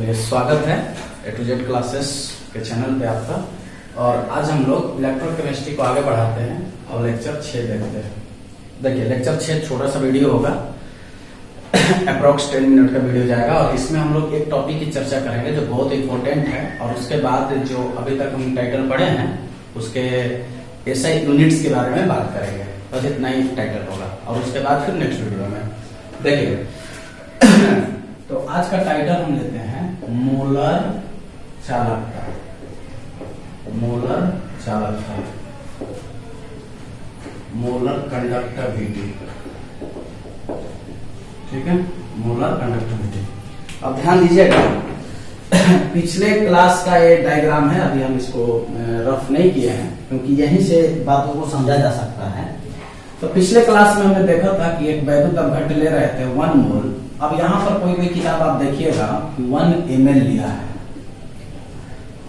चलिए, स्वागत है ए टू जेड क्लासेस के चैनल पे आपका। और आज हम लोग इलेक्ट्रोकेमिस्ट्री को आगे बढ़ाते हैं और लेक्चर 6 देखते हैं। देखिए, लेक्चर 6 छोटा सा वीडियो होगा, अप्रोक्स 10 मिनट का वीडियो जाएगा और इसमें हम लोग एक टॉपिक की चर्चा करेंगे जो बहुत इंपॉर्टेंट है। और उसके बाद जो अभी तक हम टाइटल पढ़े हैं उसके एसआई यूनिट्स के बारे में बात करेंगे। बस इतना ही टाइटल होगा और उसके बाद फिर नेक्स्ट वीडियो में देखिए। तो आज का टाइटल हम लेते हैं मोलर चालकता। मोलर चालकता, मोलर कंडक्टिविटी, ठीक है, मोलर कंडक्टिविटी। अब ध्यान दीजिएगा, पिछले क्लास का ये डायग्राम है, अभी हम इसको रफ नहीं किए हैं क्योंकि यहीं से बातों को समझा जा सकता है। तो पिछले क्लास में हमने देखा था कि एक वैद्युत अपघट्य ले रहे थे 1 मोल। अब यहाँ पर कोई भी किताब आप देखिएगा 1 ml लिया है।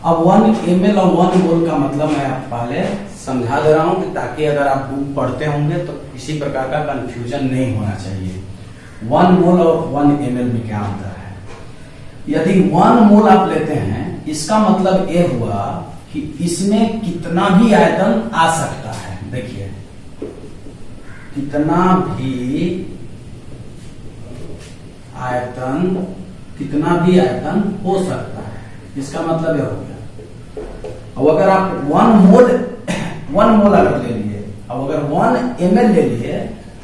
अब 1 ml और 1 मोल का मतलब मैं आप पहले समझा दे रहा हूं कि ताकि अगर आप बुक पढ़ते होंगे तो किसी प्रकार का कंफ्यूजन नहीं होना चाहिए। 1 मोल और 1 ml में क्या अंतर है। यदि 1 मोल आप लेते हैं, इसका मतलब ये हुआ कि इसमें कितना भी आयतन आ सकता है। देखिए, कितना भी आयतन हो सकता है, इसका मतलब यह हो गया। अब अगर आप 1 मोल अगर ले लिए, अब अगर 1 ml ले लिए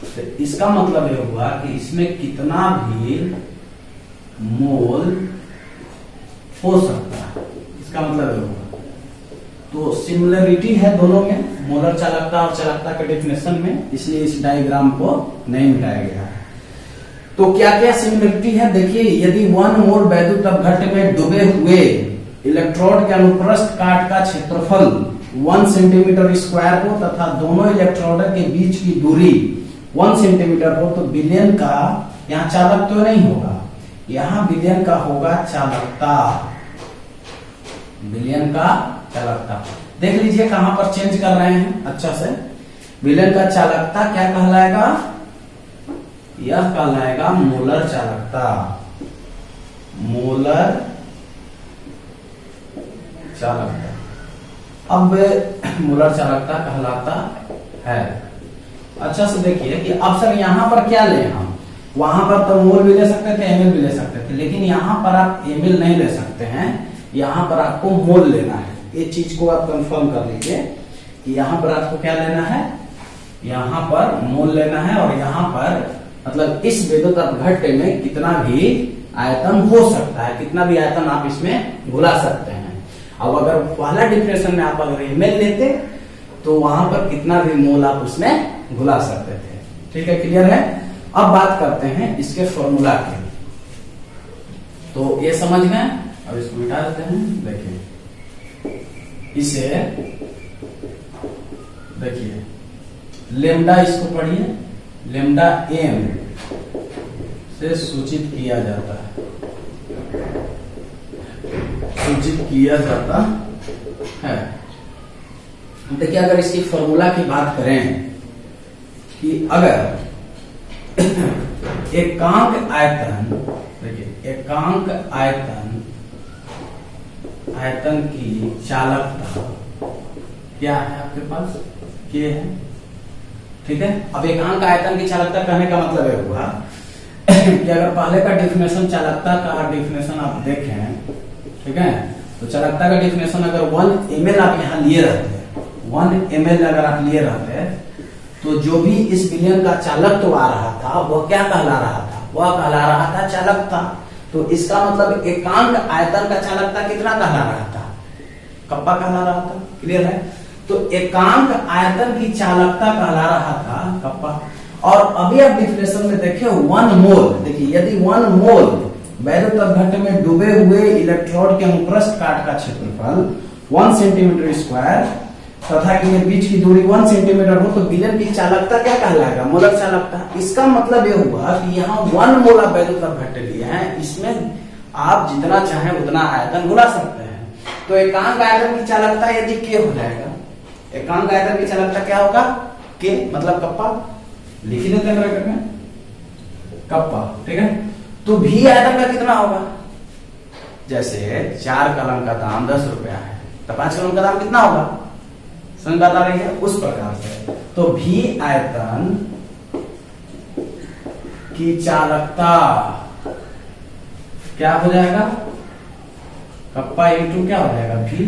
तो इसका मतलब यह हुआ कि इसमें कितना भी मोल हो सकता है, इसका मतलब यह हुआ। तो सिमिलरिटी है दोनों में, मोलर चालकता और चालकता के डेफिनेशन में, इसलिए इस डायग्राम को नहीं मिटाया गया है। तो क्या क्या सिमिलरिटी है देखिए। यदि 1 मोल वैद्युत अपघट्य में डूबे हुए इलेक्ट्रोड के अनुप्रस्थ काट का क्षेत्रफल 1 सेंटीमीटर स्क्वायर हो तथा दोनों इलेक्ट्रोड के बीच की दूरी 1 सेंटीमीटर हो, तो विलयन का यहाँ चालक तो नहीं होगा, यहाँ विलयन का होगा चालकता। विलयन का चालकता देख लीजिए कहां पर चेंज कर रहे हैं अच्छा से। विलयन का चालकता क्या कहलाएगा, यह कहलाएगा मोलर चालकता। मोलर चालकता अब मोलर चालकता कहलाता है। अच्छा से देखिए कि अब सर यहां पर क्या ले, हम वहां पर तो मोल भी ले सकते थे, ml भी ले सकते थे, लेकिन यहां पर आप ml नहीं ले सकते हैं, यहां पर आपको मोल लेना है। ये चीज को आप कंफर्म कर लीजिए कि यहां पर आपको क्या लेना है, यहां पर मोल लेना है। और यहां पर मतलब इस वैद्युत अपघट्य में कितना भी आयतन हो सकता है, कितना भी आयतन आप इसमें घुला सकते हैं। अब अगर पहला डिफिनेशन में आप अगर ml लेते तो वहां पर कितना भी मोल आप उसमें घुला सकते थे। ठीक है, क्लियर है। अब बात करते हैं इसके फॉर्मूला की। तो ये समझ गए, अब इसको मिटा देते हैं। देखिए इसे, देखिए लेमडा, इसको पढ़िए, लेमडा m से सूचित किया जाता है, सूचित किया जाता है। देखिए, अगर इसकी फॉर्मूला की बात करें कि अगर एकांक आयतन, देखिए एकांक आयतन की चालकता क्या है आपके पास, के है, ठीक है। अब एकांक आयतन की चालकता कहने का मतलब यह हुआ कि अगर पहले का डेफिनेशन चालकता का डेफिनेशन आप देखें, ठीक है, तो चालकता का डेफिनेशन अगर 1 ml आप यहाँ लिए रहते, 1 ml अगर आप लिए रहते, तो जो भी इस विलयन का चालकत्व आ रहा था वह क्या कहला रहा था, वह कहला रहा था चालकता। तो इसका मतलब एकांक आयतन का चालकता कितना कहला रहा था, कप्पा कहला रहा था। क्लियर है। तो एकांक आयतन की चालकता कहला रहा था कप्पा। और अभी आप डिफिनेशन में देखिए 1 मोल, देखिए यदि 1 मोल वैद्युत अपघट्य में डूबे हुए इलेक्ट्रोड के अनुप्रस्थ काट का क्षेत्रफल 1 सेंटीमीटर स्क्वायर तथा के बीच की दूरी 1 सेंटीमीटर हो, तो विलयन की चालकता क्या कहलाएगा, मोलर चालकता। इसका मतलब यह हुआ कि यहाँ 1 मोल आप वैद्युत अपघट्य लिए हैं, इसमें आप जितना चाहें उतना आयतन घुला सकते हैं। तो एकांक आयतन की चालकता यदि के हो जाएगा, एकांक आयतन की चालकता क्या होगा, के मतलब कप्पा, लिख ही देते हैं ब्रैकेट में कप्पा, ठीक है। तो भी आयतन का कितना होगा, जैसे 4 कलम का दाम 10 रुपया है, तो 5 कलम का दाम कितना होगा, समझ बात आ रही है। उस प्रकार से तो भी आयतन की चालकता क्या हो जाएगा, कप्पा इंटू क्या हो जाएगा भी,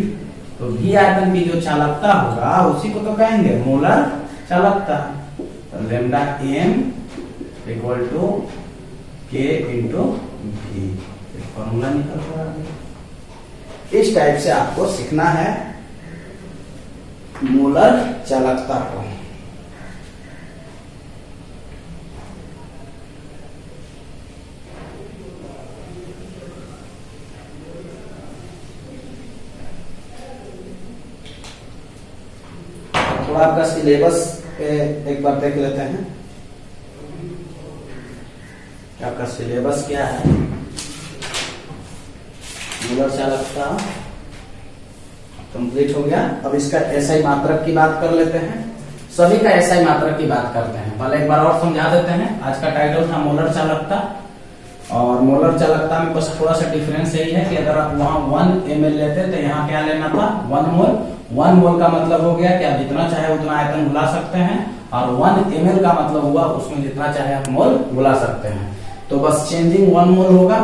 तो भी आयतन की जो चालकता होगा उसी को तो कहेंगे मोलर चालकता। तो लेमडा एम इक्वल टू के इंटू भी, फॉर्मूला निकल रहा है। इस टाइप से आपको सीखना है मोलर चालकता को। थोड़ा आपका सिलेबस पे एक बार देख लेते हैं, आपका सिलेबस क्या है। मोलर चालकता कंप्लीट हो गया। अब इसका एसआई मात्रक की बात कर लेते हैं। सभी का एसआई मात्रक की बात करते हैं। पहले एक बार और समझा देते हैं। आज का टाइटल था मोलर चालकता, और मोलर चालकता में बस थोड़ा सा डिफरेंस यही है कि अगर आप वहां 1 ml लेते तो यहाँ क्या लेना था 1 मोल। 1 मोल का मतलब हो गया कि आप जितना चाहे उतना आयतन बुला सकते हैं, और 1 ml का मतलब हुआ उसमें जितना चाहे आप मोल बुला सकते हैं। तो बस चेंजिंग 1 मोल होगा।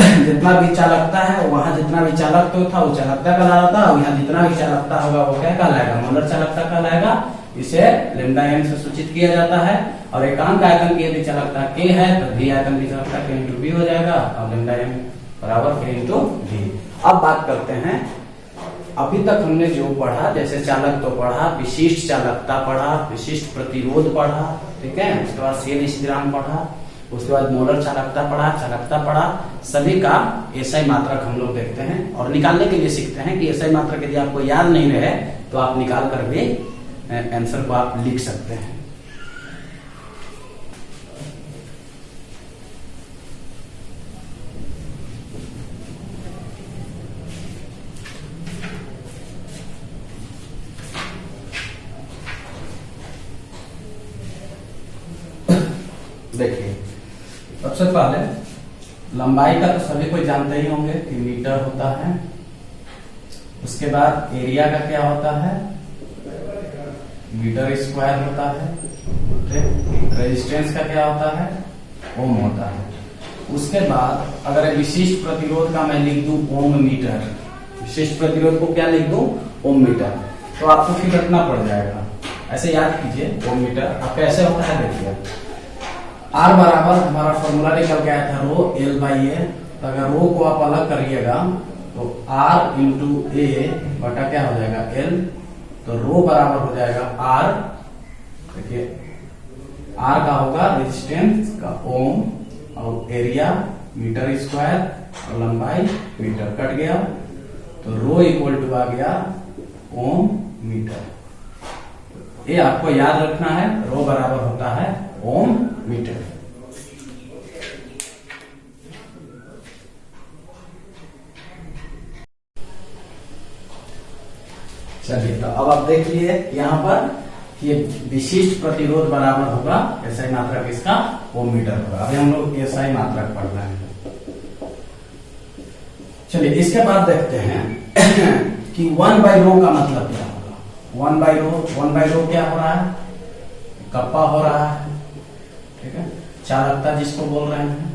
जितना भी चालकता है वहां जितना भी चालक तो था वो चालकता कहलाता था, और यहाँ जितना भी चालकता होगा वो क्या कहलाएगा, मोलर चालकता कहलाएगा। इसे लेमडा एम से सूचित किया जाता है। और एकांक आयतन की यदि चालकता के है तो भी आयतन की चालकता के इंटू बी हो जाएगा, और लेमडा एम बराबर के इंटू बी। अब बात करते हैं, अभी तक हमने जो पढ़ा, जैसे चालक तो पढ़ा, विशिष्ट चालकता पढ़ा, विशिष्ट प्रतिरोध पढ़ा, ठीक है, उसके बाद सेल स्थिरांक पढ़ा, उसके बाद मोलर चालकता पढ़ा, सभी का एसआई मात्रक हम लोग देखते हैं और निकालने के लिए सीखते हैं कि एसआई मात्रक यदि आपको याद नहीं रहे तो आप निकाल कर भी आंसर को आप लिख सकते हैं। देखिए, सबसे पहले लंबाई का तो सभी कोई जानते ही होंगे कि मीटर होता है। उसके बाद एरिया का क्या होता है, मीटर स्क्वायर होता है। रेजिस्टेंस का क्या होता है, ओम होता है। उसके बाद अगर विशिष्ट प्रतिरोध का मैं लिख दूं ओम मीटर, विशिष्ट प्रतिरोध को क्या लिख दूं ओम मीटर, तो आपको फिर रखना पड़ जाएगा। ऐसे याद कीजिए ओम मीटर आप कैसे होता है, देखिए आर बराबर हमारा फॉर्मूला निकल के आया था रो एल बाई ए। तो अगर रो को आप अलग करिएगा तो आर इंटू ए बटा क्या हो जाएगा एल, तो रो बराबर हो जाएगा आर, देखिए आर का होगा रेजिस्टेंस का ओम, और एरिया मीटर स्क्वायर, और लंबाई मीटर, कट गया तो रो इक्वल टू आ गया ओम मीटर। ये आपको याद रखना है, रो बराबर होता है ओम मीटर। चलिए, तो अब आप देख लिए यहाँ पर ये विशिष्ट प्रतिरोध बराबर होगा एसआई मात्रक इसका ओम मीटर होगा। अभी हम लोग एसआई मात्रक पढ़ रहे हैं। चलिए, इसके बाद देखते हैं कि 1 बाई रो का मतलब क्या होगा। 1 बाई रो क्या हो रहा है, कप्पा हो रहा है, ठीक है, चालकता जिसको बोल रहे हैं,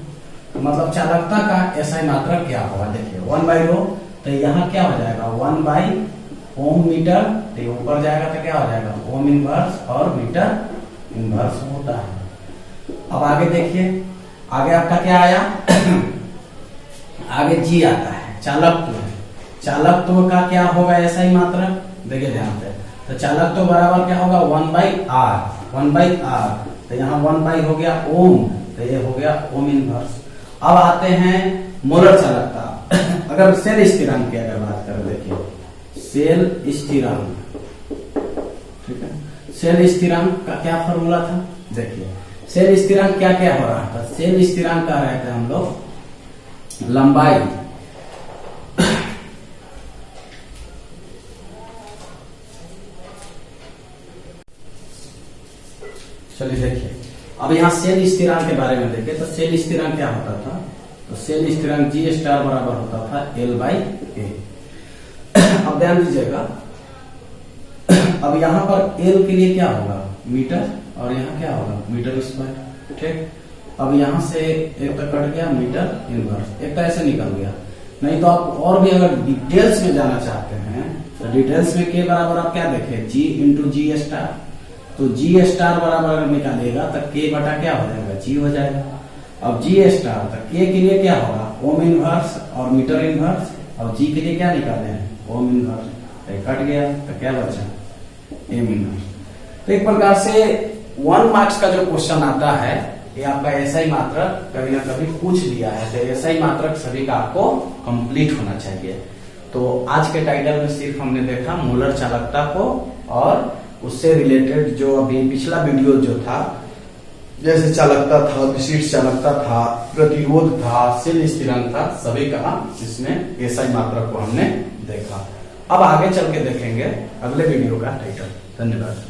मतलब चालकता का एसआई मात्रक क्या होगा। देखिए 1 बाई रो, तो यहाँ क्या हो जाएगा 1 बाई ओम मीटर, तो ऊपर जाएगा तो क्या हो जाएगा ओम इनवर्स और मीटर इनवर्स होता है। अब आगे देखिए, आगे आपका क्या आया आगे जी आता है, चालकत्व। चालकत्व का क्या होगा एसआई मात्रक, देखिए ध्यान से, तो चालकत्व बराबर क्या होगा 1 बाई आर, तो यहाँ 1 बाई हो गया ओम, तो ये हो गया ओम इनवर्स। अब आते हैं मोलर चालकता। अगर सेल स्थिरांक की अगर बात करें, देखिए सेल स्थिरांक, ठीक है, सेल स्थिरांक का क्या फॉर्मूला था, देखिए सेल स्थिरांक क्या क्या हो रहा था। सेल स्थिरांक का रहता है हम लोग लंबाई चलिए देखिए, अब यहाँ सेल स्थिरांक के बारे में देखिए, तो सेल स्थिरांक क्या होता था, तो सेल स्थिरांक जी स्टार बराबर होता था L/A। अब ध्यान दीजिएगा, अब यहां पर L के लिए क्या होगा, मीटर, और यहाँ क्या होगा, मीटर स्क्वायर। ठीक, अब यहां से एक तो कट गया मीटर इनवर्स, एक तो ऐसे निकल गया। नहीं तो आप और भी अगर डिटेल्स में जाना चाहते हैं तो डिटेल्स में के बराबर आप क्या देखें, G इंटू जी स्टार। तो G स्टार बराबर अगर निकालिएगा तो K बटा क्या हो जाएगा, G हो जाएगा। अब G स्टार तो K के लिए क्या होगा, ओम इनवर्स और मीटर इनवर्स, और G के लिए क्या निकाले हैं, ओम इनवर्स। कट गया तो क्या बचा, एम इनवर्स। तो एक प्रकार से 1 मार्क्स का जो क्वेश्चन आता है ये आपका एसआई मात्रक कभी ना कभी पूछ लिया है, तो एसआई मात्रक सभी का आपको कंप्लीट होना चाहिए। तो आज के टाइटल में सिर्फ हमने देखा मोलर चालकता को, और उससे रिलेटेड जो अभी पिछला वीडियो जो था, जैसे चालकता था, विशिष्ट चालकता था, प्रतिरोध था, सेल स्थिरांक था, सभी का इसमें एसआई मात्रक को हमने देखा। अब आगे चल के देखेंगे अगले वीडियो का टाइटल। धन्यवाद।